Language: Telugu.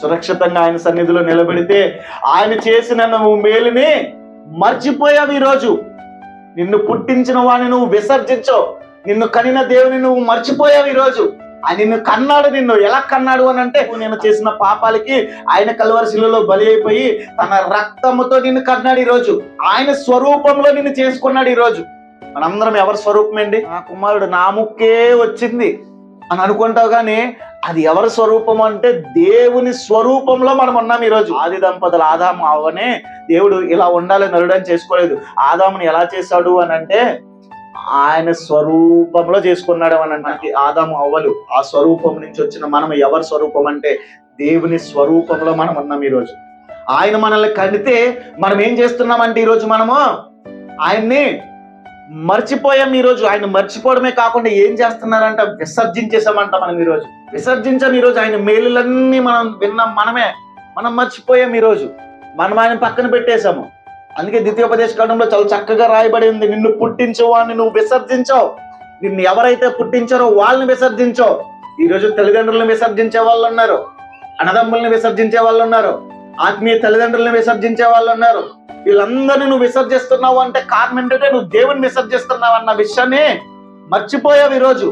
సురక్షితంగా ఆయన సన్నిధిలో నిలబెడితే ఆయన చేసిన నువ్వు మేలుని మర్చిపోయావు. ఈరోజు నిన్ను పుట్టించిన వాడిని నువ్వు విసర్జించవు, నిన్ను కనిన దేవుని నువ్వు మర్చిపోయావు. ఈరోజు ఆయన నిన్ను కన్నాడు. నిన్ను ఎలా కన్నాడు అని అంటే, నేను చేసిన పాపాలకి ఆయన కల్వరి శిలువలో బలి అయిపోయి తన రక్తముతో నిన్ను కన్నాడు. ఈరోజు ఆయన స్వరూపంలో నిన్ను చేసుకున్నాడు. ఈరోజు మనందరం ఎవరి స్వరూపం అండి? నా కుమారుడు నా ముక్కే వచ్చింది అని అనుకుంటావు, కానీ అది ఎవరి స్వరూపం అంటే దేవుని స్వరూపంలో మనం ఉన్నాం. ఈరోజు ఆది దంపతులు ఆదాము అవ్వనే దేవుడు ఇలా ఉండాలని నరుడని చేసుకోలేదు. ఆదాముని ఎలా చేశాడు అని అంటే ఆయన స్వరూపంలో చేసుకున్నాడు అని అంటే, ఆదాము అవ్వలు ఆ స్వరూపం నుంచి వచ్చిన మనం ఎవరి స్వరూపం అంటే దేవుని స్వరూపంలో మనం ఉన్నాం. ఈరోజు ఆయన మనల్ని కండితే మనం ఏం చేస్తున్నామంటే ఈరోజు మనము ఆయన్ని మర్చిపోయాం. ఈరోజు ఆయన మర్చిపోవడమే కాకుండా ఏం చేస్తున్నారంట, విసర్జించేసామంట. మనం ఈరోజు విసర్జించాం. ఈరోజు ఆయన మేలులన్నీ మనం విన్నాం, మనం మర్చిపోయాం. ఈరోజు మనం ఆయన పక్కన పెట్టేశాము. అందుకే ద్వితీయోపదేశ కాండంలో చాలా చక్కగా రాయబడి ఉంది, నిన్ను పుట్టించేవాడిని నువ్వు విసర్జించావు. నిన్ను ఎవరైతే పుట్టించారో వాళ్ళని విసర్జించావు. ఈరోజు తల్లిదండ్రులను విసర్జించే వాళ్ళు ఉన్నారు, అన్నదమ్ముల్ని విసర్జించే వాళ్ళు ఉన్నారు, ఆత్మీయ తల్లిదండ్రులను విసర్జించే వాళ్ళు ఉన్నారు. వీళ్ళందరినీ నువ్వు విసర్జిస్తున్నావు అంటే కారణం ఏంటంటే నువ్వు దేవుని విసర్జిస్తున్నావు అన్న విషయాన్ని మర్చిపోయావు. ఈరోజు